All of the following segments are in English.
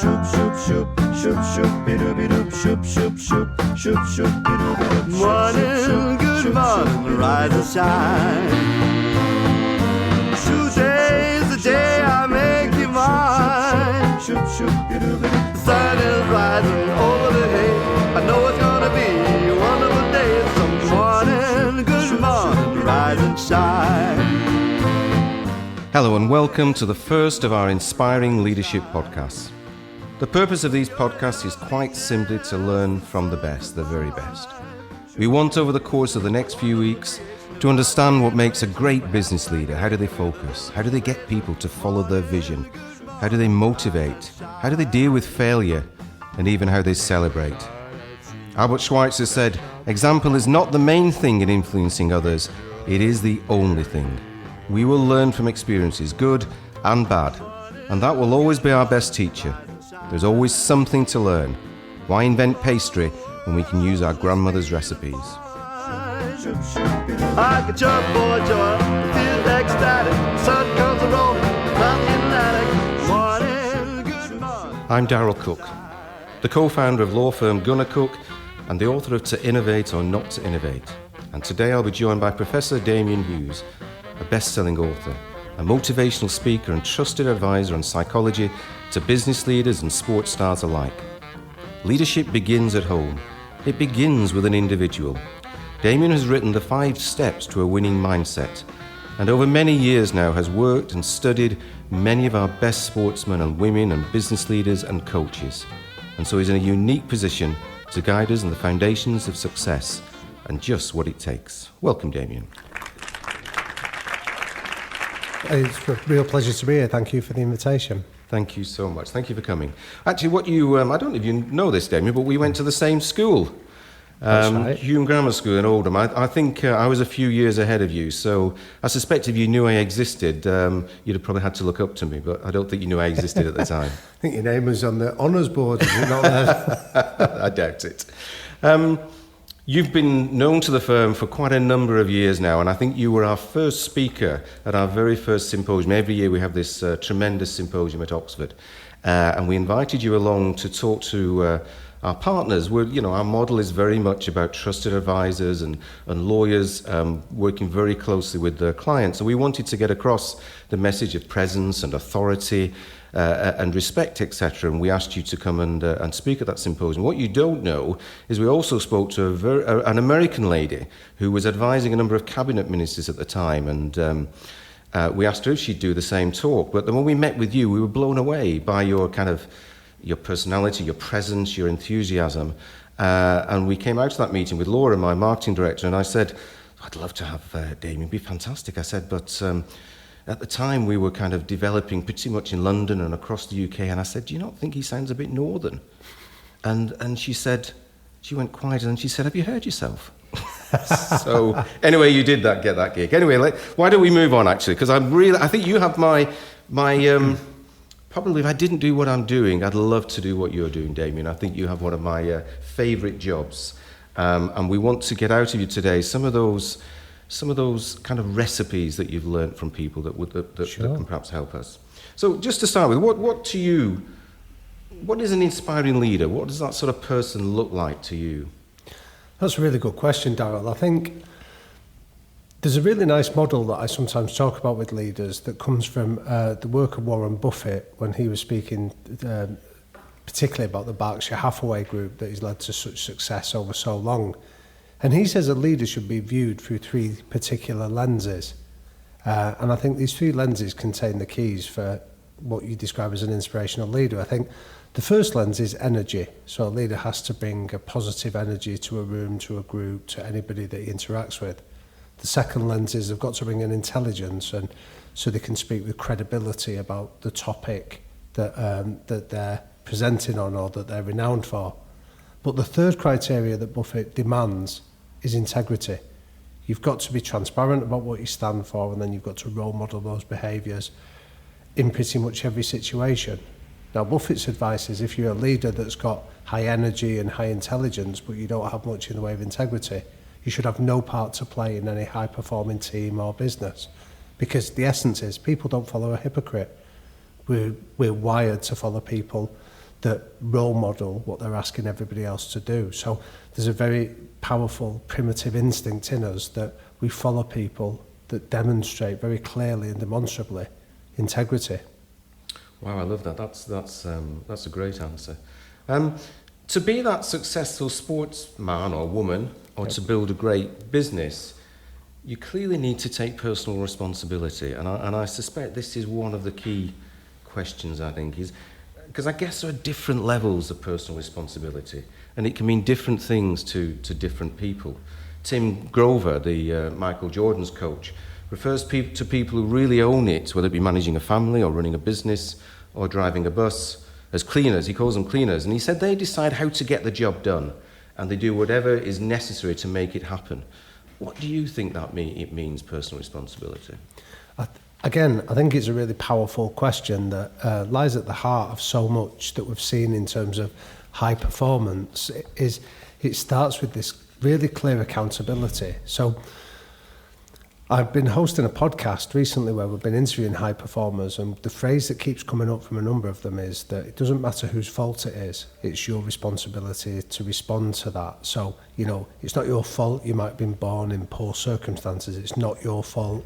Shoop, shoop, shoop, shoop, shoop, bidoo-bidoo, shoop, shoop, shoop, shoop, shoop, bidoo-bidoo. Morning, good morning, rise and shine. Today's the day I make you mine. Shoop, shoop, bidoo-bidoo. The sun is rising over the hay. I know it's gonna be a wonderful day. So morning, good morning, rise and shine. Hello and welcome to the first of our Inspiring Leadership podcasts. The purpose of these podcasts is quite simply to learn from the best, the very best. We want over the course of the next few weeks to understand what makes a great business leader. How do they focus? How do they get people to follow their vision? How do they motivate? How do they deal with failure? And even how they celebrate. Albert Schweitzer said, "Example is not the main thing in influencing others, it is the only thing." We will learn from experiences, good and bad, and that will always be our best teacher. There's always something to learn. Why invent pastry when we can use our grandmother's recipes? I can jump for joy, feel ecstatic. Sun comes rolling, morning, good morning. I'm Darryl Cooke, the co-founder of law firm gunnercooke and the author of To Innovate or Not to Innovate. And today I'll be joined by Professor Damian Hughes, a best-selling author, a motivational speaker and trusted advisor on psychology to business leaders and sports stars alike. Leadership begins at home. It begins with an individual. Damian has written the 5 steps to a winning mindset, and over many years now has worked and studied many of our best sportsmen and women and business leaders and coaches. And so he's in a unique position to guide us in the foundations of success and just what it takes. Welcome, Damian. It's a real pleasure to be here. Thank you for the invitation. Thank you so much. Thank you for coming. Actually, I don't know if you know this, Damian, but we went to the same school. That's right. Hume Grammar School in Oldham. I think I was a few years ahead of you, so I suspect if you knew I existed, you'd have probably had to look up to me, but I don't think you knew I existed at the time. I think your name was on the honours board, is it not there? I doubt it. You've been known to the firm for quite a number of years now, and I think you were our first speaker at our very first symposium. Every year we have this tremendous symposium at Oxford, and we invited you along to talk to our partners. Our model is very much about trusted advisors and lawyers working very closely with their clients. So we wanted to get across the message of presence and authority and respect, etc. And we asked you to come and speak at that symposium. What you don't know is we also spoke to an American lady who was advising a number of cabinet ministers at the time, and we asked her if she'd do the same talk. But then when we met with you, we were blown away by your personality, your presence, your enthusiasm. And we came out to that meeting with Laura, my marketing director, and I said, "I'd love to have Damian, it'd be fantastic." I said, but at the time we were kind of developing pretty much in London and across the UK, and I said, "Do you not think he sounds a bit northern?" And she went quiet, and she said, "Have you heard yourself?" So anyway, you did get that gig. Anyway, why don't we move on, actually? Because I think you have my probably if I didn't do what I'm doing, I'd love to do what you're doing, Damian. I think you have one of my favourite jobs. And we want to get out of you today some of those kind of recipes that you've learnt from people that can perhaps help us. So just to start with, what is an inspiring leader? What does that sort of person look like to you? That's a really good question, Darryl. I think there's a really nice model that I sometimes talk about with leaders that comes from the work of Warren Buffett when he was speaking particularly about the Berkshire Hathaway group that has led to such success over so long. And he says a leader should be viewed through 3 particular lenses. And I think these 3 lenses contain the keys for what you describe as an inspirational leader. I think the first lens is energy. So a leader has to bring a positive energy to a room, to a group, to anybody that he interacts with. The second lens is they've got to bring an intelligence, and so they can speak with credibility about the topic that they're presenting on or that they're renowned for. But the third criteria that Buffett demands is integrity. You've got to be transparent about what you stand for, and then you've got to role model those behaviours in pretty much every situation. Now, Buffett's advice is if you're a leader that's got high energy and high intelligence, but you don't have much in the way of integrity, you should have no part to play in any high-performing team or business. Because the essence is people don't follow a hypocrite. We're wired to follow people that role model what they're asking everybody else to do. So there's a very powerful primitive instinct in us that we follow people that demonstrate very clearly and demonstrably integrity. Wow, I love that. That's a great answer. To be that successful sportsman or woman, or to build a great business, you clearly need to take personal responsibility. And I suspect this is one of the key questions, I think, is because I guess there are different levels of personal responsibility, and it can mean different things to different people. Tim Grover, the Michael Jordan's coach, refers to people who really own it, whether it be managing a family or running a business or driving a bus, as cleaners. He calls them cleaners. And he said they decide how to get the job done, and they do whatever is necessary to make it happen. What do you think it means, personal responsibility? Again, I think it's a really powerful question that lies at the heart of so much that we've seen in terms of high performance. It starts with this really clear accountability. So I've been hosting a podcast recently where we've been interviewing high performers, and the phrase that keeps coming up from a number of them is that it doesn't matter whose fault it is, it's your responsibility to respond to that. So, it's not your fault you might have been born in poor circumstances, it's not your fault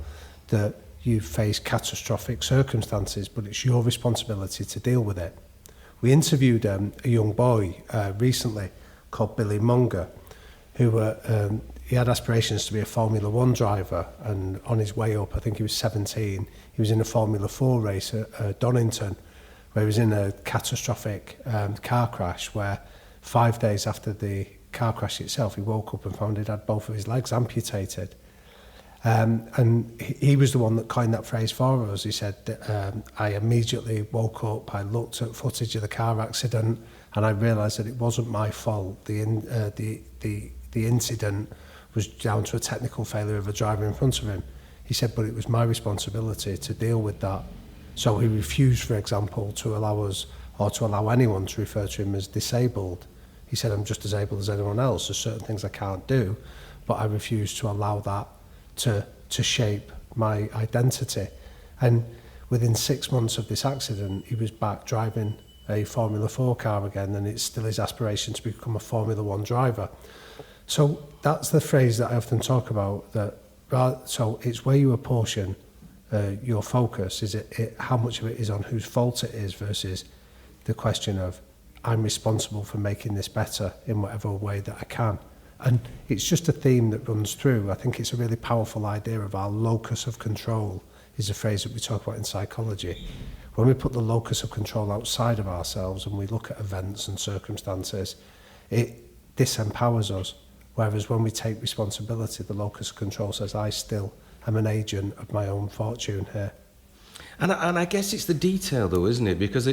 that you face catastrophic circumstances, but it's your responsibility to deal with it. We interviewed a young boy recently called Billy Munger, who he had aspirations to be a Formula 1 driver, and on his way up, I think he was 17, he was in a Formula 4 race at Donington, where he was in a catastrophic car crash where 5 days after the car crash itself, he woke up and found he'd had both of his legs amputated. And he was the one that coined that phrase for us. He said, I immediately woke up, I looked at footage of the car accident, and I realised that it wasn't my fault. The incident was down to a technical failure of a driver in front of him. He said, but it was my responsibility to deal with that. So he refused, for example, to allow us, or to allow anyone to refer to him as disabled. He said, I'm just as able as anyone else. There's certain things I can't do, but I refuse to allow that to shape my identity. And within 6 months of this accident, he was back driving a Formula 4 car again, and it's still his aspiration to become a Formula 1 driver. So that's the phrase that I often talk about, so it's where you apportion your focus. Is it how much of it is on whose fault it is versus the question of, I'm responsible for making this better in whatever way that I can. And it's just a theme that runs through. I think it's a really powerful idea of our locus of control, is a phrase that we talk about in psychology. When we put the locus of control outside of ourselves and we look at events and circumstances, it disempowers us. Whereas when we take responsibility, the locus of control says, I still am an agent of my own fortune here. And I guess it's the detail, though, isn't it? Because,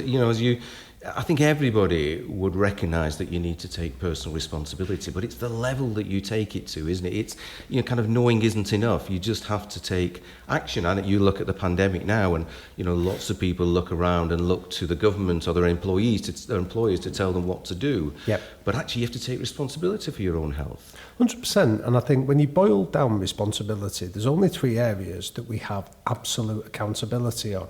I think everybody would recognise that you need to take personal responsibility, but it's the level that you take it to, isn't it? It's, kind of knowing isn't enough. You just have to take action. And you look at the pandemic now, and, lots of people look around and look to the government or their employers to tell them what to do. Yep. But actually, you have to take responsibility for your own health. 100%. And I think when you boil down responsibility, there's only 3 areas that we have absolute accountability on.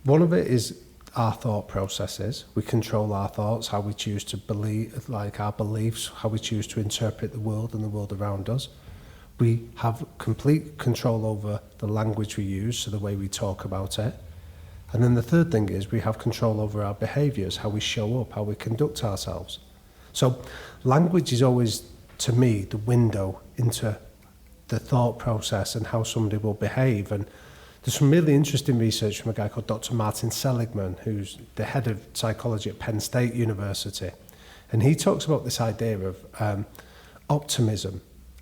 One of it is our thought processes. We control our thoughts, how we choose to believe, like our beliefs, how we choose to interpret the world and the world around us. We have complete control over the language we use, so the way we talk about it. And then the third thing is we have control over our behaviours, how we show up, how we conduct ourselves. So language is always, to me, the window into the thought process and how somebody will behave. And there's some really interesting research from a guy called Dr. Martin Seligman, who's the head of psychology at Penn State University. And he talks about this idea of optimism.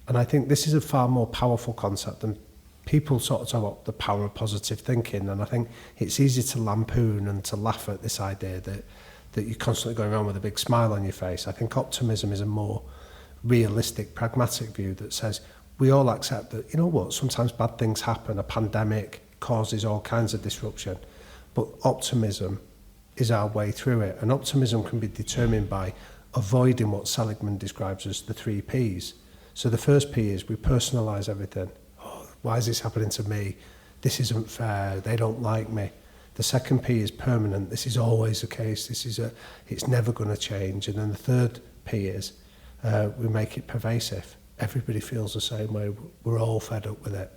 And I think this is a far more powerful concept than people sort of talk about the power of positive thinking. And I think it's easy to lampoon and to laugh at this idea that you're constantly going around with a big smile on your face. I think optimism is a more realistic, pragmatic view that says we all accept that, sometimes bad things happen, a pandemic causes all kinds of disruption, but optimism is our way through it. And optimism can be determined by avoiding what Seligman describes as the 3 Ps. So the first P is we personalise everything. Oh, why is this happening to me? This isn't fair. They don't like me. The second P is permanent. This is always the case. It's never going to change. And then the third P is we make it pervasive. Everybody feels the same way. We're all fed up with it.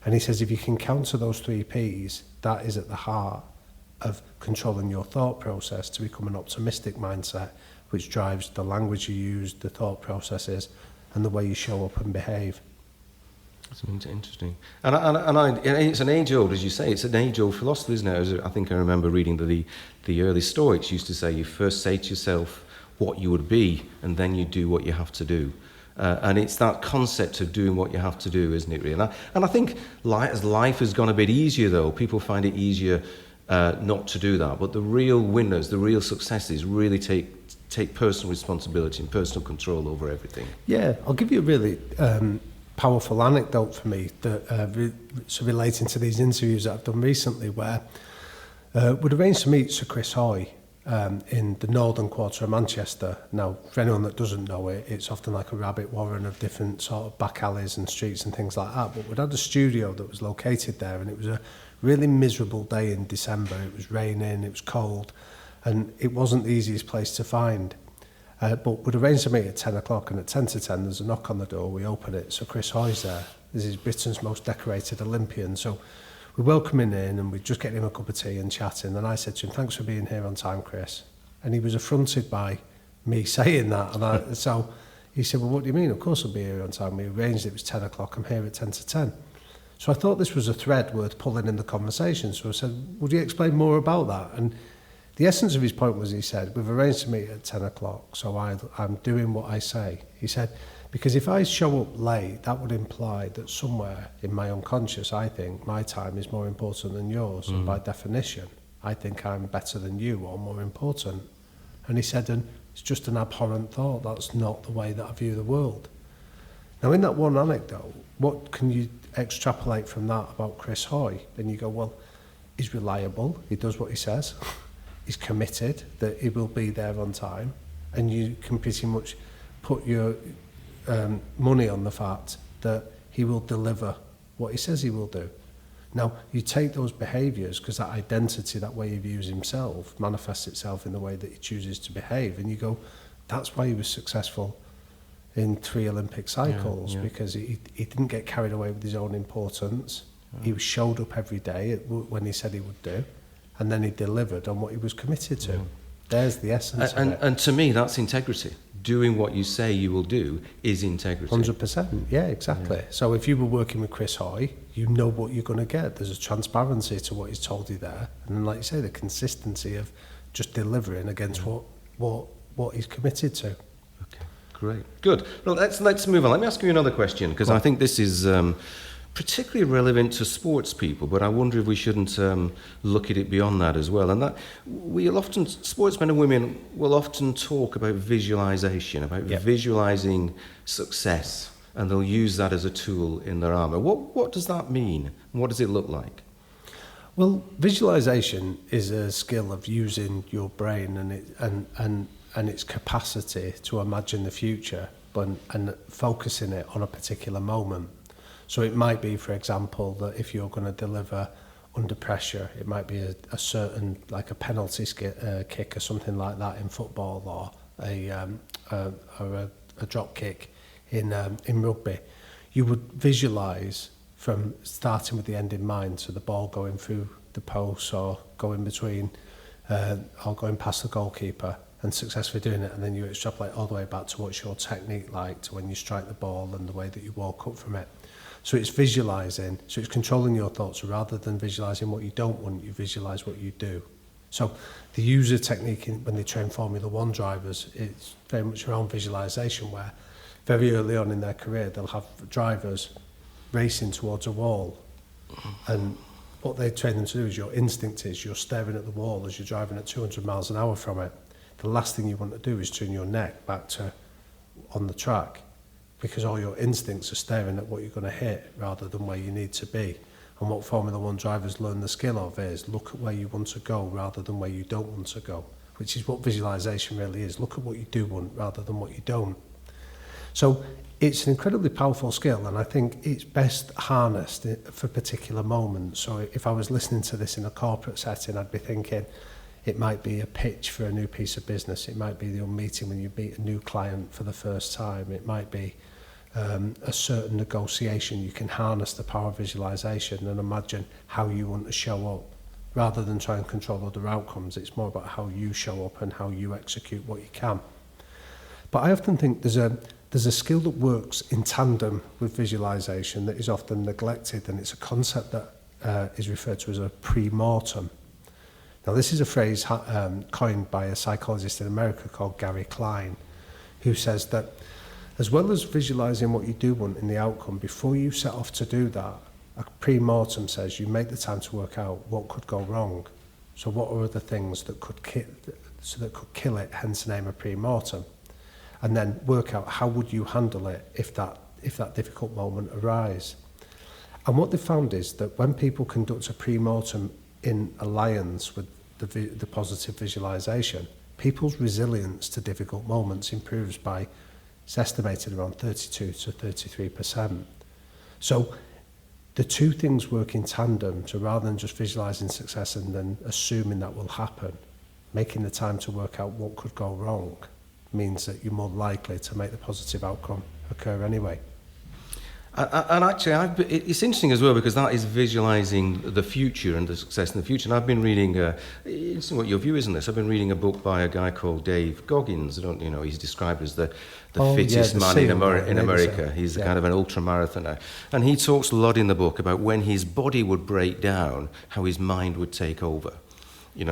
And he says if you can counter those three Ps, that is at the heart of controlling your thought process to become an optimistic mindset, which drives the language you use, the thought processes, and the way you show up and behave. That's interesting. And it's an age-old, as you say, it's an age-old philosophy, isn't it? I think I remember reading that the early Stoics used to say you first say to yourself what you would be, and then you do what you have to do. And it's that concept of doing what you have to do, isn't it, really? And I think as life has gone a bit easier, though, people find it easier not to do that. But the real winners, the real successes really take personal responsibility and personal control over everything. Yeah, I'll give you a really powerful anecdote for me that relating to these interviews that I've done recently, where we'd arranged to meet Sir Chris Hoy in the northern quarter of Manchester. Now, for anyone that doesn't know it, it's often like a rabbit warren of different sort of back alleys and streets and things like that. But we'd had a studio that was located there, and it was a really miserable day in December. It was raining, it was cold, and it wasn't the easiest place to find. But we'd arranged to meet at 10 o'clock, and at 10 to 10, there's a knock on the door. We open it. So Chris Hoy's there. This is Britain's most decorated Olympian. So we welcome him in, and we just get him a cup of tea and chatting. And I said to him, "Thanks for being here on time, Chris." And he was affronted by me saying that. And so he said, "Well, what do you mean? Of course I'll be here on time. We arranged it was 10 o'clock. I'm here at 10 to 10. So I thought this was a thread worth pulling in the conversation. So I said, "Would you explain more about that?" And the essence of his point was, he said, "We've arranged to meet at 10 o'clock, so I'm doing what I say." He said, "Because if I show up late, that would imply that somewhere in my unconscious, I think my time is more important than yours. And by definition, I think I'm better than you or more important." And he said, "And it's just an abhorrent thought. That's not the way that I view the world." Now, in that one anecdote, what can you extrapolate from that about Chris Hoy? And you go, well, he's reliable. He does what he says. He's committed that he will be there on time, and you can pretty much put your money on the fact that he will deliver what he says he will do. Now, you take those behaviours, because that identity, that way he views himself, manifests itself in the way that he chooses to behave, and you go, that's why he was successful in 3 Olympic cycles, because he didn't get carried away with his own importance. He showed up every day when he said he would do, and then he delivered on what he was committed to. There's the essence of it. And to me, that's integrity. Doing what you say you will do is integrity. 100%, yeah, exactly. Yeah. So if you were working with Chris Hoy, you know what you're going to get. There's a transparency to what he's told you there. And then, like you say, the consistency of just delivering against what he's committed to. Okay, great. Good. Well, let's move on. Let me ask you another question, because I think this is particularly relevant to sports people, but I wonder if we shouldn't look at it beyond that as well. And that sportsmen and women will often talk about visualization, about visualizing success, and they'll use that as a tool in their armour. What does that mean? And what does it look like? Well, visualization is a skill of using your brain and its capacity to imagine the future, and focusing it on a particular moment. So it might be, for example, that if you're going to deliver under pressure, it might be a certain, like a penalty kick or something like that in football, or a drop kick in rugby. You would visualise from starting with the end in mind, so the ball going through the post or going between or going past the goalkeeper and successfully doing it, and then you extrapolate all the way back to what's your technique like, to when you strike the ball and the way that you walk up from it. So it's visualising, so it's controlling your thoughts. So rather than visualising what you don't want, you visualise what you do. So the user technique when they train Formula 1 drivers, it's very much around visualisation, where very early on in their career, they'll have drivers racing towards a wall. And what they train them to do is, your instinct is you're staring at the wall as you're driving at 200 miles an hour from it. The last thing you want to do is turn your neck back to on the track, because all your instincts are staring at what you're going to hit rather than where you need to be. And what Formula 1 drivers learn the skill of is look at where you want to go rather than where you don't want to go, which is what visualization really is. Look at what you do want rather than what you don't. So it's an incredibly powerful skill, and I think it's best harnessed for particular moments. So if I was listening to this in a corporate setting, I'd be thinking it might be a pitch for a new piece of business. It might be the meeting when you meet a new client for the first time. It might be a certain negotiation. You can harness the power of visualization and imagine how you want to show up. Rather than try and control other outcomes, it's more about how you show up and how you execute what you can. But I often think there's a skill that works in tandem with visualization that is often neglected, and it's a concept that is referred to as a pre-mortem. Now, this is a phrase coined by a psychologist in America called Gary Klein, who says that as well as visualizing what you do want in the outcome, before you set off to do that, a pre-mortem says you make the time to work out what could go wrong. So what are the things that could kill it, hence the name of pre-mortem? And then work out how would you handle it if that difficult moment arises. And what they found is that when people conduct a pre-mortem in alliance with the positive visualization, people's resilience to difficult moments improves by, it's estimated, around 32 to 33%. So the two things work in tandem. So rather than just visualizing success and then assuming that will happen, making the time to work out what could go wrong means that you're more likely to make the positive outcome occur anyway. And actually, it's interesting as well, because that is visualizing the future and the success in the future. And I've been reading, interesting what your view is on this. I've been reading a book by a guy called Dave Goggins. He's described as the fittest man in America. He's kind of an ultra marathoner. And he talks a lot in the book about when his body would break down, how his mind would take over.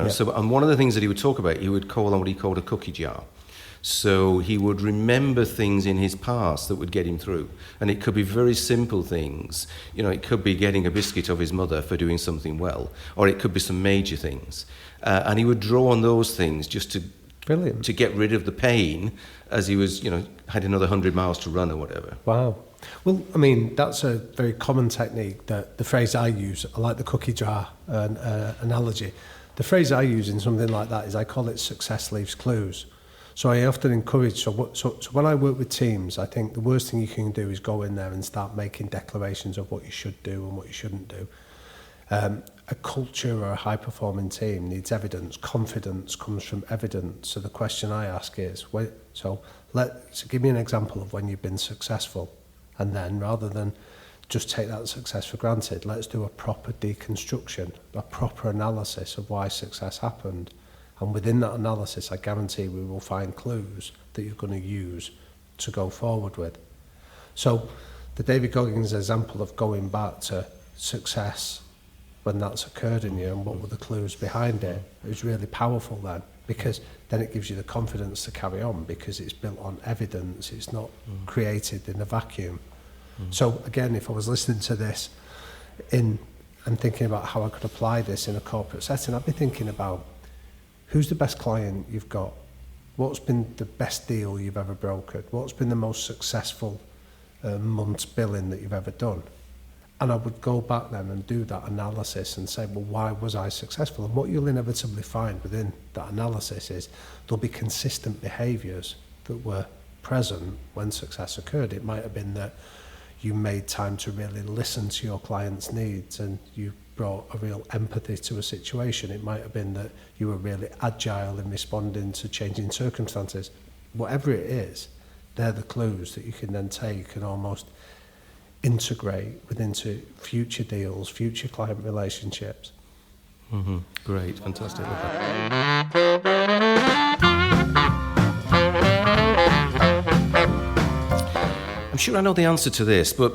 So, and one of the things that he would talk about, he would call on what he called a cookie jar. So he would remember things in his past that would get him through. And it could be very simple things. It could be getting a biscuit of his mother for doing something well, or it could be some major things. And he would draw on those things just to get rid of the pain as he was, had another 100 miles to run or whatever. Wow. Well, I mean, that's a very common technique. That the phrase I use, I like the cookie jar analogy. The phrase I use in something like that is I call it success leaves clues. So I often encourage, so when I work with teams, I think the worst thing you can do is go in there and start making declarations of what you should do and what you shouldn't do. A culture or a high-performing team needs evidence. Confidence comes from evidence. So the question I ask is, so give me an example of when you've been successful. And then rather than just take that success for granted, let's do a proper deconstruction, a proper analysis of why success happened. And within that analysis, I guarantee we will find clues that you're going to use to go forward with. So the David Goggins example of going back to success when that's occurred in you and what were the clues behind it is really powerful then, because then it gives you the confidence to carry on because it's built on evidence. It's not created in a vacuum. So again, if I was listening to this and thinking about how I could apply this in a corporate setting, I'd be thinking about who's the best client you've got? What's been the best deal you've ever brokered? What's been the most successful month's billing that you've ever done? And I would go back then and do that analysis and say, well, why was I successful? And what you'll inevitably find within that analysis is there'll be consistent behaviours that were present when success occurred. It might have been that you made time to really listen to your client's needs and you brought a real empathy to a situation. It might have been that you were really agile in responding to changing circumstances. Whatever it is, they're the clues that you can then take and almost integrate into future deals, future client relationships. Mm-hmm. Great, fantastic. I'm sure I know the answer to this, but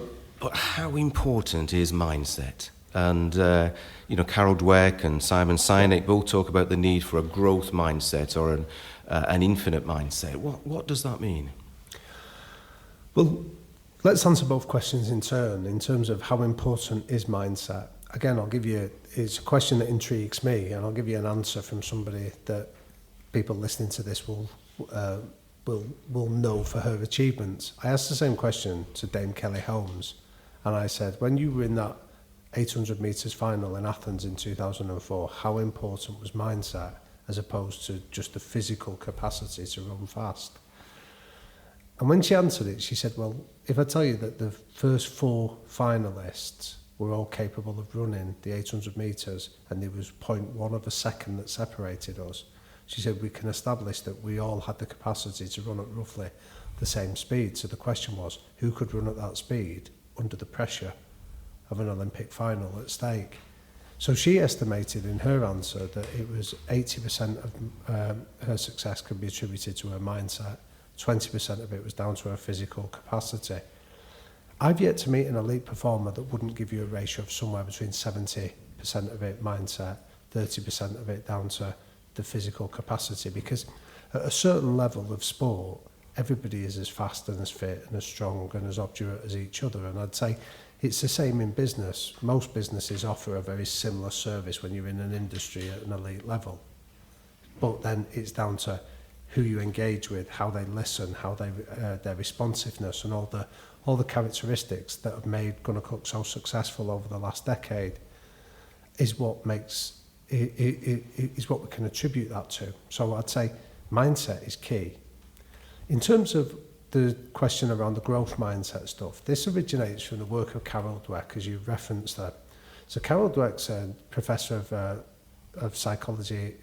how important is mindset? And, Carol Dweck and Simon Sinek both talk about the need for a growth mindset or an infinite mindset. What does that mean? Well, let's answer both questions in turn, in terms of how important is mindset. Again, it's a question that intrigues me, and I'll give you an answer from somebody that people listening to this will know for her achievements. I asked the same question to Dame Kelly Holmes, and I said, when you were in that 800 metres final in Athens in 2004, how important was mindset as opposed to just the physical capacity to run fast? And when she answered it, she said, well, if I tell you that the first 4 finalists were all capable of running the 800 metres and there was 0.1 of a second that separated us, she said, we can establish that we all had the capacity to run at roughly the same speed. So the question was, who could run at that speed under the pressure of an Olympic final at stake? So she estimated in her answer that it was 80% of her success could be attributed to her mindset, 20% of it was down to her physical capacity. I've yet to meet an elite performer that wouldn't give you a ratio of somewhere between 70% of it mindset, 30% of it down to the physical capacity, because at a certain level of sport, everybody is as fast and as fit and as strong and as obdurate as each other. And I'd say it's the same in business. Most businesses offer a very similar service when you're in an industry at an elite level. But then it's down to who you engage with, how they listen, how they their responsiveness, and all the characteristics that have made Gunner Cooke so successful over the last decade is what makes is what we can attribute that to. So I'd say mindset is key. In terms of the question around the growth mindset stuff, this originates from the work of Carol Dweck, as you referenced there. So Carol Dweck's a professor of psychology,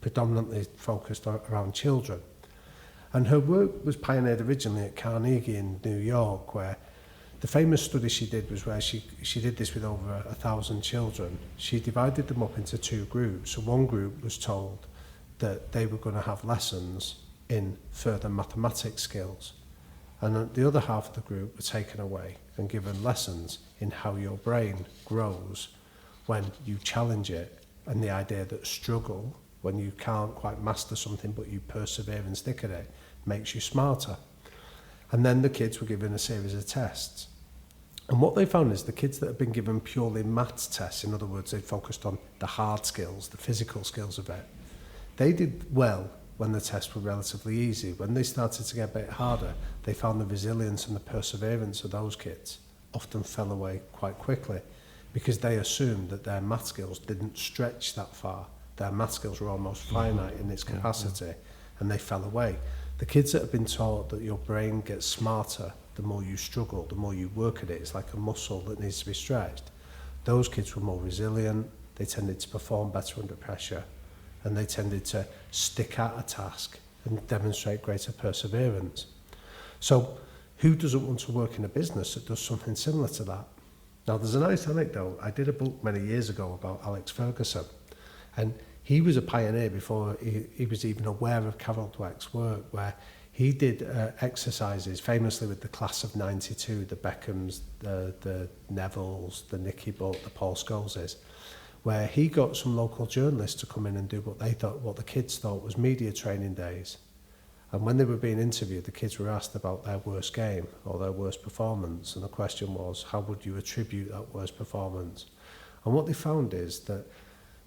predominantly focused around children. And her work was pioneered originally at Carnegie in New York, where the famous study she did was where she did this with over 1,000 children. She divided them up into 2 groups. So one group was told that they were going to have lessons in further mathematics skills. And the other half of the group were taken away and given lessons in how your brain grows when you challenge it, and the idea that struggle, when you can't quite master something but you persevere and stick at it, makes you smarter. And then the kids were given a series of tests. And what they found is the kids that had been given purely maths tests, in other words, they focused on the hard skills, the physical skills of it, they did well when the tests were relatively easy. When they started to get a bit harder, they found the resilience and the perseverance of those kids often fell away quite quickly, because they assumed that their math skills didn't stretch that far. Their math skills were almost finite in its capacity, and they fell away. The kids that have been taught that your brain gets smarter the more you struggle, the more you work at it, it's like a muscle that needs to be stretched. Those kids were more resilient, they tended to perform better under pressure, and they tended to stick at a task and demonstrate greater perseverance. So who doesn't want to work in a business that does something similar to that? Now, there's a nice anecdote. I did a book many years ago about Alex Ferguson, and he was a pioneer before he was even aware of Carol Dweck's work, where he did exercises famously with the class of 92, the Beckhams, the Nevilles, the Nicky Butt, the Paul Scholeses, where he got some local journalists to come in and do what the kids thought was media training days. And when they were being interviewed, the kids were asked about their worst game or their worst performance. And the question was, how would you attribute that worst performance? And what they found is that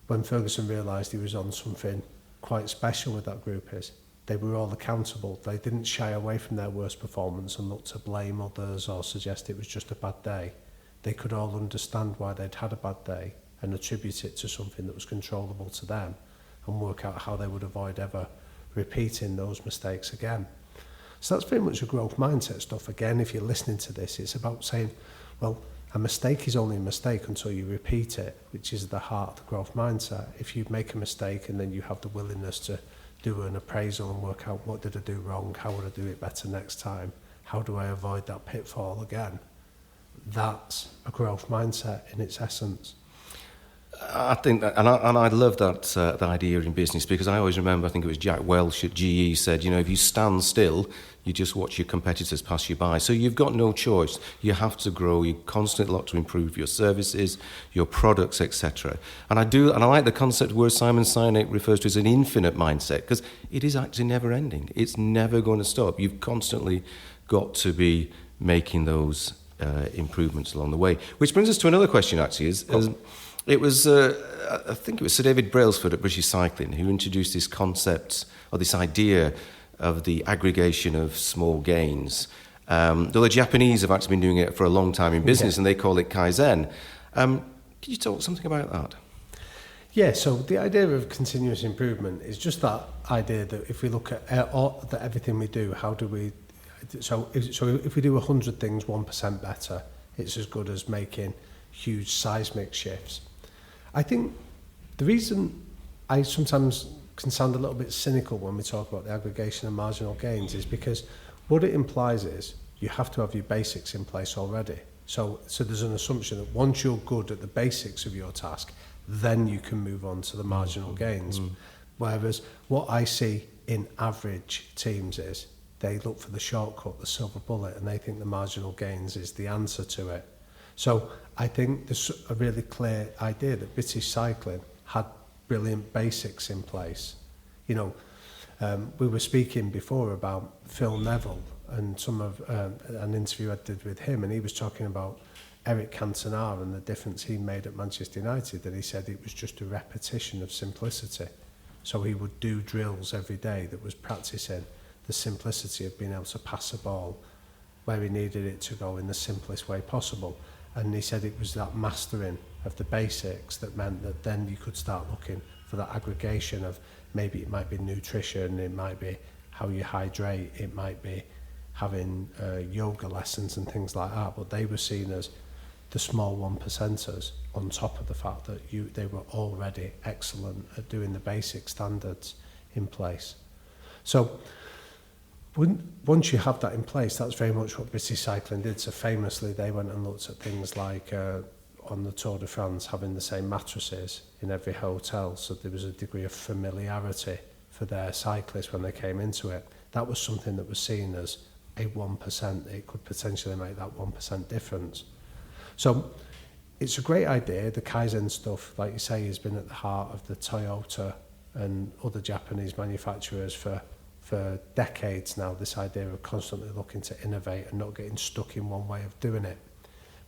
when Ferguson realised he was on something quite special with that group is they were all accountable. They didn't shy away from their worst performance and look to blame others or suggest it was just a bad day. They could all understand why they'd had a bad day and attribute it to something that was controllable to them and work out how they would avoid ever repeating those mistakes again. So that's very much a growth mindset stuff. Again, if you're listening to this, it's about saying, well, a mistake is only a mistake until you repeat it, which is the heart of the growth mindset. If you make a mistake and then you have the willingness to do an appraisal and work out what did I do wrong, how would I do it better next time, how do I avoid that pitfall again, that's a growth mindset in its essence. I think that, and I love that idea in business, because I always remember, I think it was Jack Welch at GE said, you know, if you stand still, you just watch your competitors pass you by. So you've got no choice. You have to grow. You constantly look to improve your services, your products, etc. And I like the concept where Simon Sinek refers to as an infinite mindset, because it is actually never ending. It's never going to stop. You've constantly got to be making those improvements along the way. Which brings us to another question, actually. It was, I think it was Sir David Brailsford at British Cycling who introduced this concept, or this idea of the aggregation of small gains. Though the Japanese have actually been doing it for a long time in business, and they call it Kaizen. Can you talk something about that? Yeah, so the idea of continuous improvement is just that idea that if we look at everything we do, how do So if we do 100 things 1% better, it's as good as making huge seismic shifts. I think the reason I sometimes can sound a little bit cynical when we talk about the aggregation and marginal gains is because what it implies is you have to have your basics in place already. So there's an assumption that once you're good at the basics of your task, then you can move on to the marginal gains. Whereas what I see in average teams is they look for the shortcut, the silver bullet, and they think the marginal gains is the answer to it. So I think there's a really clear idea that British cycling had brilliant basics in place. You know, we were speaking before about Phil Neville and some of an interview I did with him, and he was talking about Eric Cantona and the difference he made at Manchester United, that he said it was just a repetition of simplicity. So he would do drills every day that was practicing the simplicity of being able to pass a ball where he needed it to go in the simplest way possible. And he said it was that mastering of the basics that meant that then you could start looking for that aggregation of maybe it might be nutrition, it might be how you hydrate, it might be having yoga lessons and things like that. But they were seen as the small 1%ers on top of the fact that they were already excellent at doing the basic standards in place. So once you have that in place, that's very much what British Cycling did. So famously, they went and looked at things like on the Tour de France, having the same mattresses in every hotel. So there was a degree of familiarity for their cyclists when they came into it. That was something that was seen as a 1%. It could potentially make that 1% difference. So it's a great idea. The Kaizen stuff, like you say, has been at the heart of the Toyota and other Japanese manufacturers for decades now, this idea of constantly looking to innovate and not getting stuck in one way of doing it.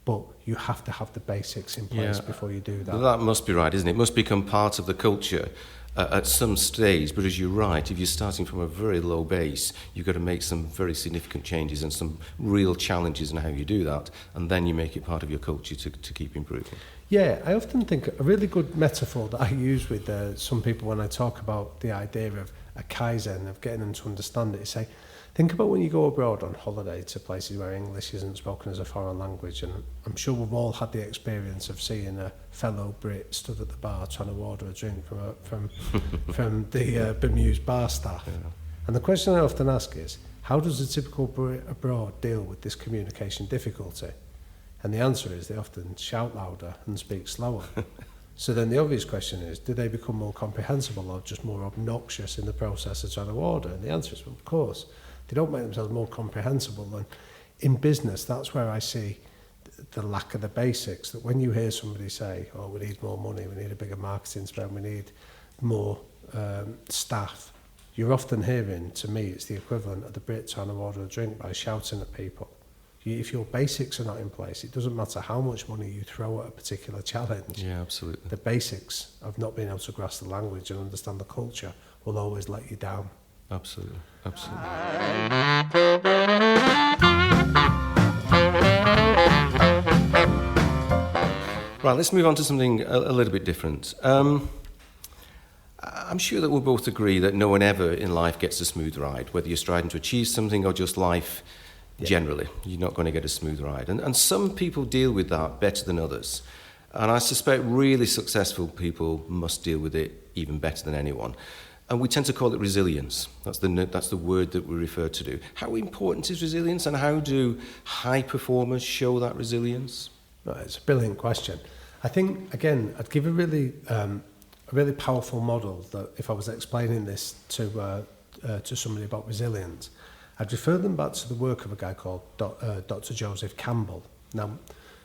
But you have to have the basics in place before you do that. That must be right, isn't it? It must become part of the culture at some stage, but as you're right, if you're starting from a very low base, you've got to make some very significant changes and some real challenges in how you do that, and then you make it part of your culture to keep improving. Yeah, I often think a really good metaphor that I use with some people when I talk about the idea of a Kaizen, of getting them to understand it, is say, think about when you go abroad on holiday to places where English isn't spoken as a foreign language, and I'm sure we've all had the experience of seeing a fellow Brit stood at the bar trying to order a drink from the bemused bar staff. Yeah. And the question I often ask is, how does a typical Brit abroad deal with this communication difficulty? And the answer is they often shout louder and speak slower. So then the obvious question is, do they become more comprehensible or just more obnoxious in the process of trying to order? And the answer is, well, of course, they don't make themselves more comprehensible. And in business, that's where I see the lack of the basics, that when you hear somebody say, oh, we need more money, we need a bigger marketing spend, we need more staff, you're often hearing, to me, it's the equivalent of the Brit trying to order a drink by shouting at people. If your basics are not in place, it doesn't matter how much money you throw at a particular challenge. Yeah, absolutely. The basics of not being able to grasp the language and understand the culture will always let you down. Absolutely, absolutely. Right, let's move on to something a little bit different. I'm sure that we'll both agree that no one ever in life gets a smooth ride, whether you're striving to achieve something or just life. Generally, you're not going to get a smooth ride. And some people deal with that better than others. And I suspect really successful people must deal with it even better than anyone. And we tend to call it resilience. That's the word that we refer to do. How important is resilience, and how do high performers show that resilience? Right, it's a brilliant question. I think, again, I'd give a really powerful model that if I was explaining this to somebody about resilience, I'd refer them back to the work of a guy called Dr. Joseph Campbell. Now,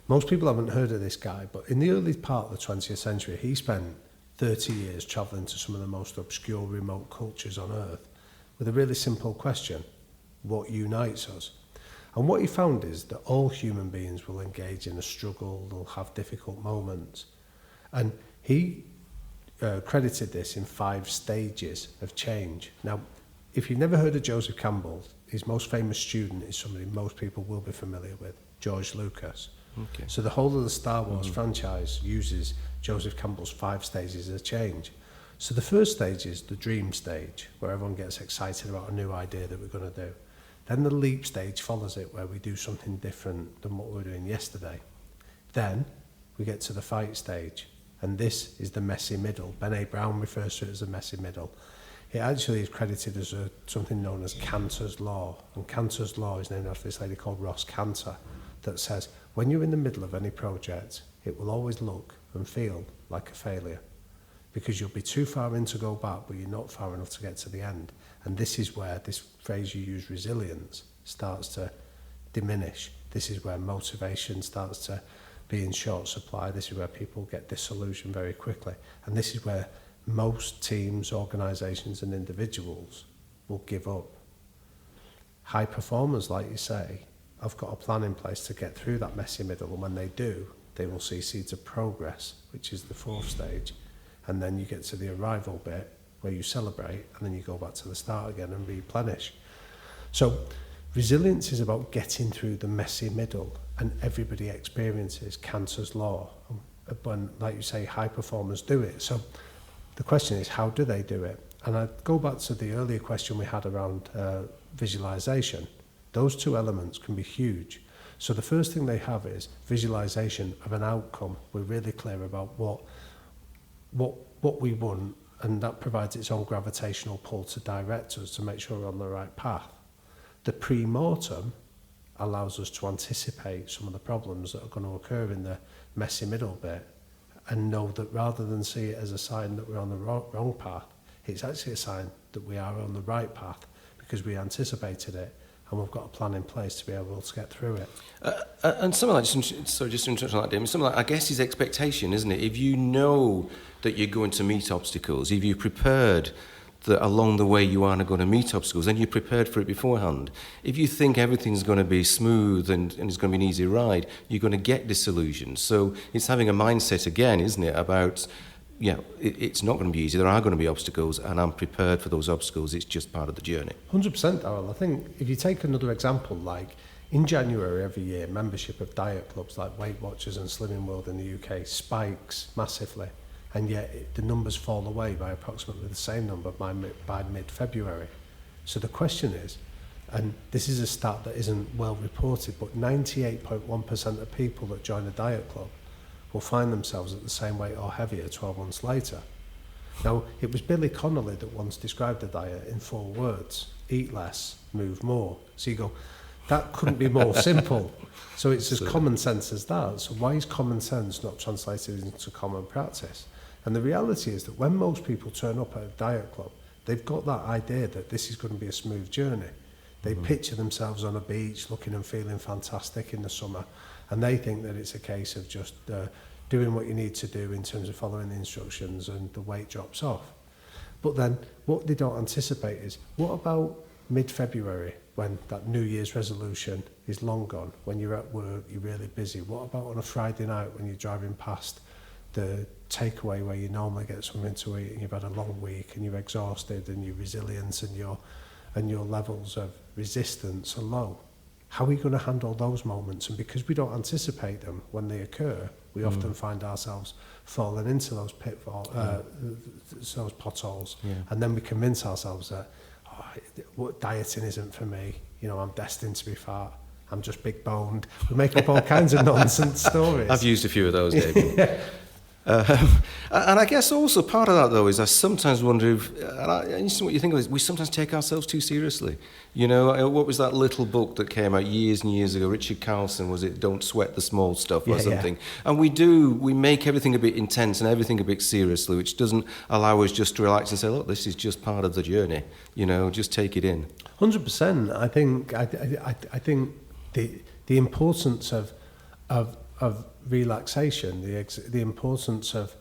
most people haven't heard of this guy, but in the early part of the 20th century, he spent 30 years travelling to some of the most obscure, remote cultures on Earth with a really simple question: what unites us? And what he found is that all human beings will engage in a struggle, they'll have difficult moments. And he credited this in 5 stages of change. Now, if you've never heard of Joseph Campbell, his most famous student is somebody most people will be familiar with, George Lucas. Okay. So the whole of the Star Wars franchise uses Joseph Campbell's 5 stages of change. So the first stage is the dream stage, where everyone gets excited about a new idea that we're going to do. Then the leap stage follows it, where we do something different than what we were doing yesterday. Then we get to the fight stage, and this is the messy middle. Ben Brown refers to it as a messy middle. It actually is credited as something known as Cantor's Law, and Cantor's Law is named after this lady called Ross Cantor, that says when you're in the middle of any project, it will always look and feel like a failure, because you'll be too far in to go back, but you're not far enough to get to the end. And this is where this phrase you use, resilience, starts to diminish. This is where motivation starts to be in short supply. This is where people get disillusioned very quickly. And this is where most teams, organisations and individuals will give up. High performers, like you say, have got a plan in place to get through that messy middle, and when they do, they will see seeds of progress, which is the fourth stage. And then you get to the arrival bit where you celebrate, and then you go back to the start again and replenish. So resilience is about getting through the messy middle, and everybody experiences Cantor's Law. When, like you say, high performers do it. So the question is, how do they do it? And I go back to the earlier question we had around visualization. Those two elements can be huge. So the first thing they have is visualization of an outcome. We're really clear about what we want, and that provides its own gravitational pull to direct us to make sure we're on the right path. The pre-mortem allows us to anticipate some of the problems that are going to occur in the messy middle bit, and know that rather than see it as a sign that we're on the wrong path, it's actually a sign that we are on the right path, because we anticipated it and we've got a plan in place to be able to get through it. And something like, just to interrupt on that, Damien, something like, I guess, is expectation, isn't it? If you know that you're going to meet obstacles, if you're prepared that along the way you aren't going to meet obstacles, then you're prepared for it beforehand. If you think everything's going to be smooth and it's going to be an easy ride, you're going to get disillusioned. So it's having a mindset again, isn't it, about, it's not going to be easy, there are going to be obstacles, and I'm prepared for those obstacles, it's just part of the journey. 100%, Darryl. I think if you take another example, like in January every year, membership of diet clubs like Weight Watchers and Slimming World in the UK spikes massively, and yet the numbers fall away by approximately the same number by mid-February. So the question is, and this is a stat that isn't well reported, but 98.1% of people that join a diet club will find themselves at the same weight or heavier 12 months later. Now, it was Billy Connolly that once described a diet in 4 words: eat less, move more. So you go, that couldn't be more simple. So it's as common sense as that. So why is common sense not translated into common practice? And the reality is that when most people turn up at a diet club, they've got that idea that this is going to be a smooth journey. They picture themselves on a beach looking and feeling fantastic in the summer, and they think that it's a case of just doing what you need to do in terms of following the instructions, and the weight drops off. But then what they don't anticipate is, what about mid-February, when that New Year's resolution is long gone, when you're at work, you're really busy? What about on a Friday night when you're driving past the takeaway where you normally get something to eat, and you've had a long week and you're exhausted, and your resilience and your levels of resistance are low? How are we going to handle those moments? And because we don't anticipate them when they occur, we often find ourselves falling into those those potholes, and then we convince ourselves that dieting isn't for me. I'm destined to be fat. I'm just big boned. We make up all kinds of nonsense stories. I've used a few of those, David. And I guess also part of that, though, is I sometimes wonder if, what you think of is, we sometimes take ourselves too seriously. What was that little book that came out years and years ago? Richard Carlson, was it Don't Sweat the Small Stuff or something? Yeah. And we make everything a bit intense and everything a bit seriously, which doesn't allow us just to relax and say, look, this is just part of the journey. Just take it in. 100%. I think the importance of relaxation, the importance of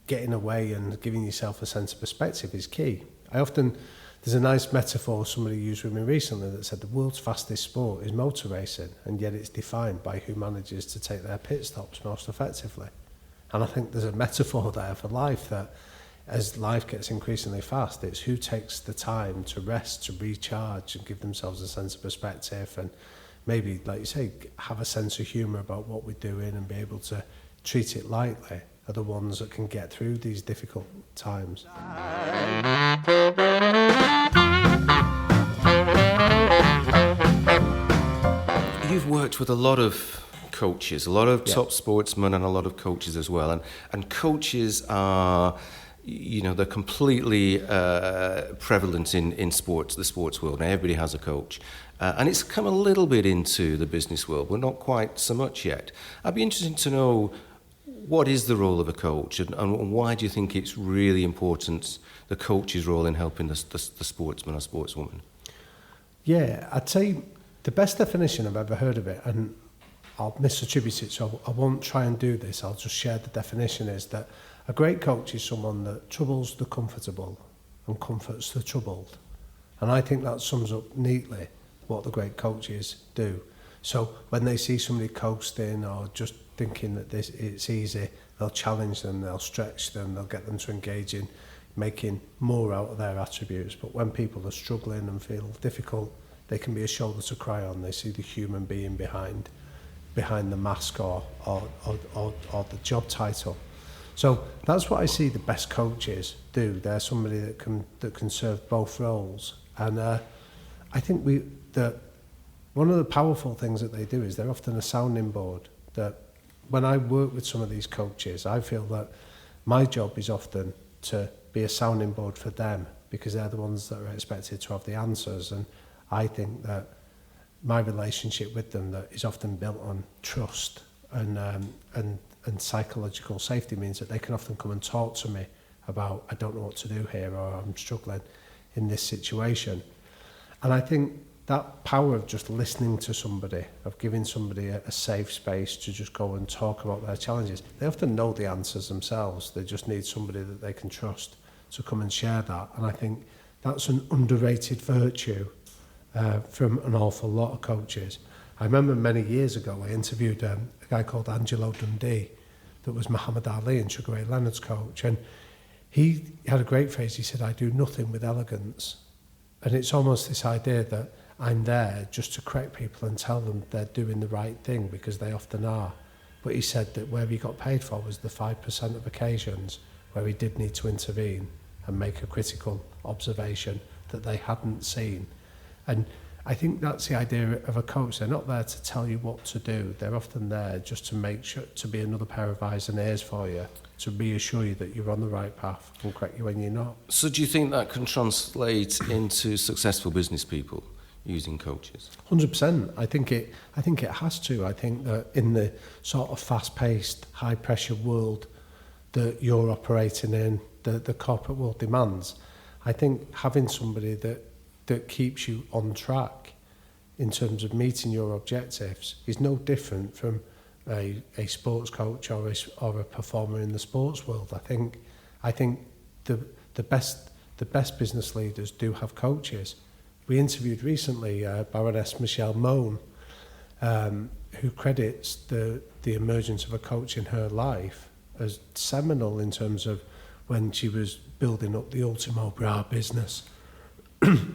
getting away and giving yourself a sense of perspective is key. There's a nice metaphor somebody used with me recently that said the world's fastest sport is motor racing, and yet it's defined by who manages to take their pit stops most effectively. And I think there's a metaphor there for life, that as life gets increasingly fast, it's who takes the time to rest, to recharge, and give themselves a sense of perspective, and maybe, like you say, have a sense of humour about what we're doing and be able to treat it lightly, are the ones that can get through these difficult times. worked with a lot of coaches, a lot of Yeah. top sportsmen and a lot of coaches as well. And coaches are, they're completely prevalent in sports, the sports world. Now, everybody has a coach. And it's come a little bit into the business world, but not quite so much yet. I'd be interested to know, what is the role of a coach, and why do you think it's really important, the coach's role in helping the sportsman or sportswoman? Yeah, I'd say the best definition I've ever heard of it, and I'll misattribute it, so I won't try and do this, I'll just share the definition, is that a great coach is someone that troubles the comfortable and comforts the troubled. And I think that sums up neatly what the great coaches do. So when they see somebody coasting or just thinking that it's easy, they'll challenge them, they'll stretch them, they'll get them to engage in making more out of their attributes. But when people are struggling and feel difficult, they can be a shoulder to cry on. They see the human being behind the mask or the job title. So that's what I see the best coaches do. They're somebody that can serve both roles. And I think that one of the powerful things that they do is they're often a sounding board. That when I work with some of these coaches, I feel that my job is often to be a sounding board for them, because they're the ones that are expected to have the answers. And I think that my relationship with them that is often built on trust and psychological safety means that they can often come and talk to me about, I don't know what to do here, or I'm struggling in this situation. And I think that power of just listening to somebody, of giving somebody a safe space to just go and talk about their challenges. They often know the answers themselves. They just need somebody that they can trust to come and share that. And I think that's an underrated virtue from an awful lot of coaches. I remember many years ago I interviewed a guy called Angelo Dundee that was Muhammad Ali and Sugar Ray Leonard's coach, and he had a great phrase. He said, I do nothing with elegance. And it's almost this idea that I'm there just to correct people and tell them they're doing the right thing, because they often are. But he said that where he got paid for was the 5% of occasions where he did need to intervene and make a critical observation that they hadn't seen. And I think that's the idea of a coach. They're not there to tell you what to do. They're often there just to make sure, to be another pair of eyes and ears for you, to reassure you that you're on the right path and correct you when you're not. So do you think that can translate into successful business people using coaches? 100%. I think it has to. I think that in the sort of fast-paced, high-pressure world that you're operating in, the corporate world demands, I think having somebody that keeps you on track in terms of meeting your objectives is no different from a sports coach or a performer in the sports world. I think the best business leaders do have coaches. We interviewed recently Baroness Michelle Mone, who credits the emergence of a coach in her life as seminal in terms of when she was building up the Ultimo Bra business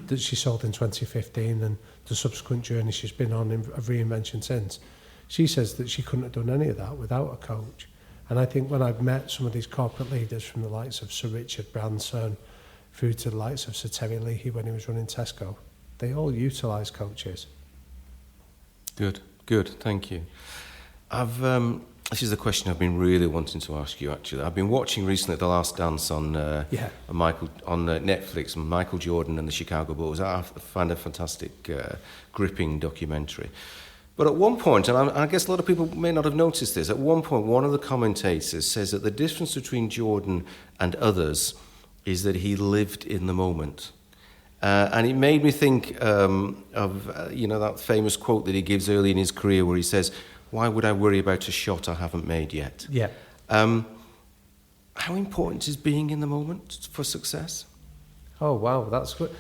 that she sold in 2015 and the subsequent journey she's been on of reinvention since. She says that she couldn't have done any of that without a coach. And I think when I've met some of these corporate leaders from the likes of Sir Richard Branson through to the likes of Sir Terry Leahy when he was running Tesco, they all utilise coaches. Good, thank you. This is a question I've been really wanting to ask you, actually. I've been watching recently The Last Dance on Netflix, Michael Jordan and the Chicago Bulls. I find a fantastic, gripping documentary. But at one point, and I guess a lot of people may not have noticed this, at one point one of the commentators says that the difference between Jordan and others is that he lived in the moment. And it made me think of that famous quote that he gives early in his career where he says, "Why would I worry about a shot I haven't made yet?" Yeah. How important is being in the moment for success? Oh, wow, that's good.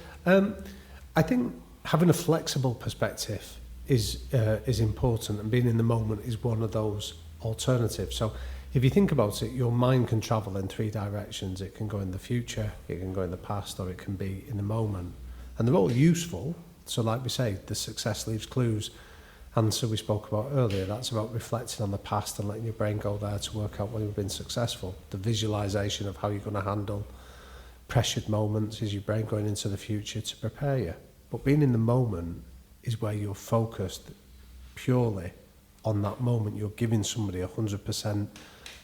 I think having a flexible perspective is important, and being in the moment is one of those alternatives. So if you think about it, your mind can travel in three directions. It can go in the future, it can go in the past, or it can be in the moment. And they're all useful. So like we say, the success leaves clues. And so we spoke about earlier, that's about reflecting on the past and letting your brain go there to work out when you've been successful. The visualization of how you're going to handle pressured moments is your brain going into the future to prepare you. But being in the moment is where you're focused purely on that moment. You're giving somebody 100%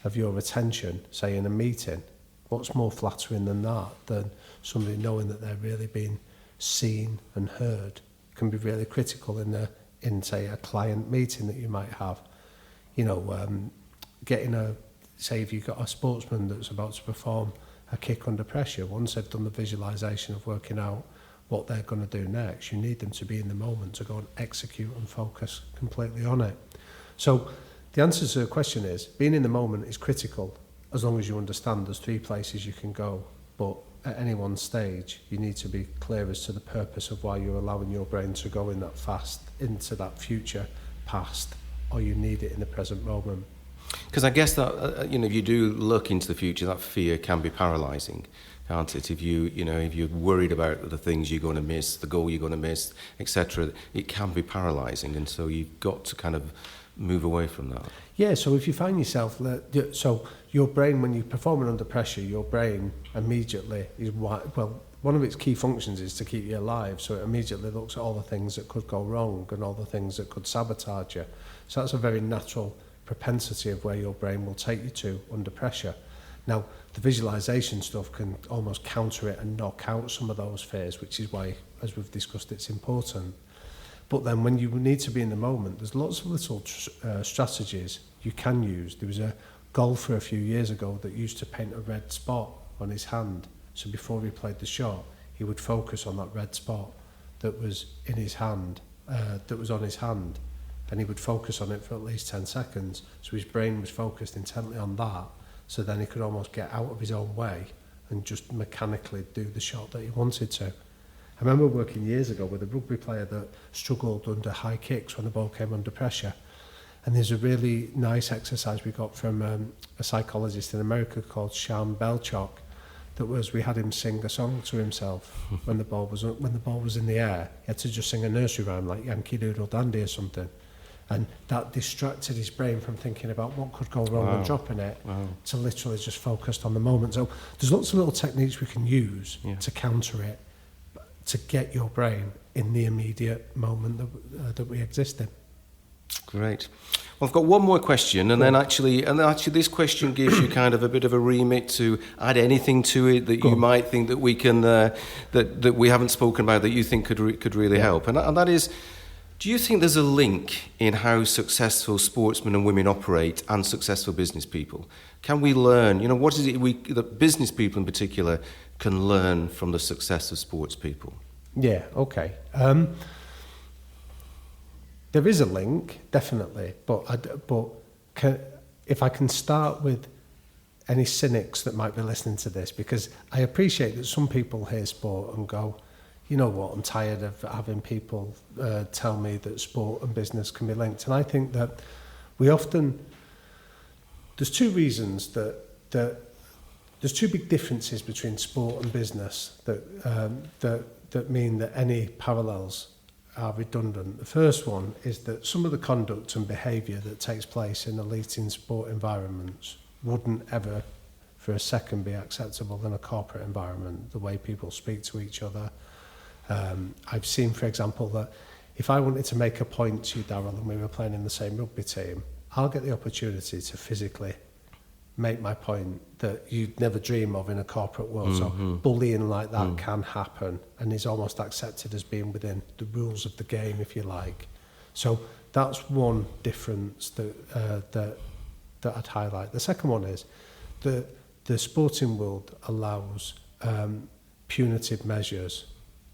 of your attention, say in a meeting. What's more flattering than that, than somebody knowing that they're really being seen and heard? Can be really critical in say a client meeting that you might have. You know, say if you've got a sportsman that's about to perform a kick under pressure, once they've done the visualization of working out what they're going to do next, you need them to be in the moment to go and execute and focus completely on it. So the answer to the question is, being in the moment is critical as long as you understand there's 3 places you can go, but at any one stage you need to be clear as to the purpose of why you're allowing your brain to go in that fast into that future past, or you need it in the present moment. Because I guess that, if you do look into the future, that fear can be paralysing, can't it? If if you're worried about the things you're going to miss, the goal you're going to miss, etc., it can be paralysing, and so you've got to kind of move away from that. Yeah, so if you find yourself, so your brain, when you're performing under pressure, your brain immediately is, one of its key functions is to keep you alive, so it immediately looks at all the things that could go wrong and all the things that could sabotage you. So that's a very natural propensity of where your brain will take you to under pressure. Now, the visualization stuff can almost counter it and knock out some of those fears, which is why, as we've discussed, it's important. But then when you need to be in the moment, there's lots of little strategies you can use. There was a golfer a few years ago that used to paint a red spot on his hand. So before he played the shot, he would focus on that red spot that was in his hand, that was on his hand. And he would focus on it for at least 10 seconds. So his brain was focused intently on that. So then he could almost get out of his own way and just mechanically do the shot that he wanted to. I remember working years ago with a rugby player that struggled under high kicks when the ball came under pressure. And there's a really nice exercise we got from a psychologist in America called Sean Belchock. That was, we had him sing a song to himself when the ball was in the air. He had to just sing a nursery rhyme like Yankee Doodle Dandy or something. And that distracted his brain from thinking about what could go wrong and dropping it to literally just focused on the moment. So there's lots of little techniques we can use to counter it, to get your brain in the immediate moment that we exist in. Great. Well, I've got one more question, and then actually this question gives you kind of a bit of a remit to add anything to it that you might think that we can that we haven't spoken about that you think could really help, and that is, do you think there's a link in how successful sportsmen and women operate and successful business people? Can we learn? What is it that business people in particular can learn from the success of sports people? Yeah. Okay. There is a link, definitely, if I can start with any cynics that might be listening to this, because I appreciate that some people hear sport and go, you know what, I'm tired of having people tell me that sport and business can be linked. And I think that there's 2 reasons that there's 2 big differences between sport and business that mean that any parallels are redundant. The first one is that some of the conduct and behaviour that takes place in elite in sport environments wouldn't ever for a second be acceptable in a corporate environment, the way people speak to each other. I've seen, for example, that if I wanted to make a point to you, Darryl, and we were playing in the same rugby team, I'll get the opportunity to physically make my point that you'd never dream of in a corporate world. Mm-hmm. So bullying like that can happen and is almost accepted as being within the rules of the game, if you like. So that's one difference that I'd highlight. The second one is the sporting world allows punitive measures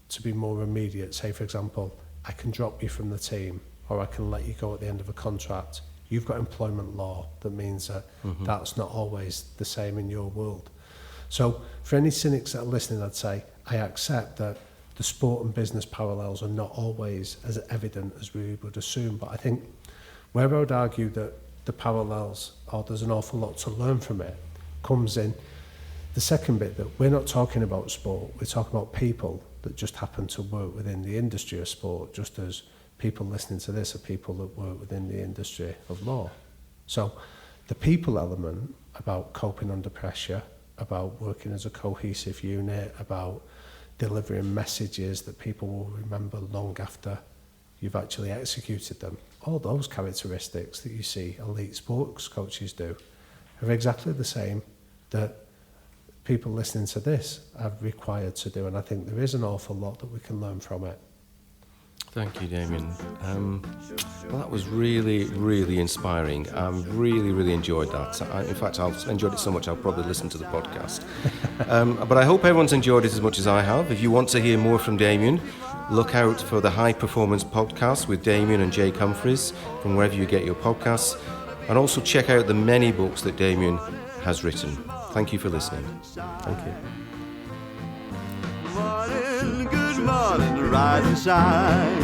to be more immediate. Say, for example, I can drop you from the team, or I can let you go at the end of a contract. You've got employment law that means that that's not always the same in your world. So for any cynics that are listening, I'd say I accept that the sport and business parallels are not always as evident as we would assume, but I think where I would argue that the parallels, or there's an awful lot to learn from it, comes in the second bit, that we're not talking about sport, we're talking about people that just happen to work within the industry of sport, just as people listening to this are people that work within the industry of law. So the people element about coping under pressure, about working as a cohesive unit, about delivering messages that people will remember long after you've actually executed them. All those characteristics that you see elite sports coaches do are exactly the same that people listening to this are required to do, and I think there is an awful lot that we can learn from it. Thank you, Damian. Well, that was really, really inspiring. I really enjoyed that. In fact, I've enjoyed it so much I'll probably listen to the podcast. But I hope everyone's enjoyed it as much as I have. If you want to hear more from Damian, look out for the High Performance Podcast with Damian and Jake Humphries from wherever you get your podcasts. And also check out the many books that Damian has written. Thank you for listening. Thank you. Good morning, rise and shine.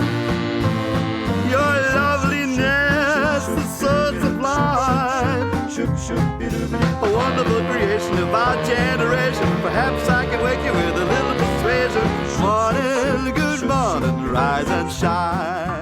Your loveliness is so sublime. A wonderful creation of our generation. Perhaps I can wake you with a little persuasion. Morning, good morning, rise and shine.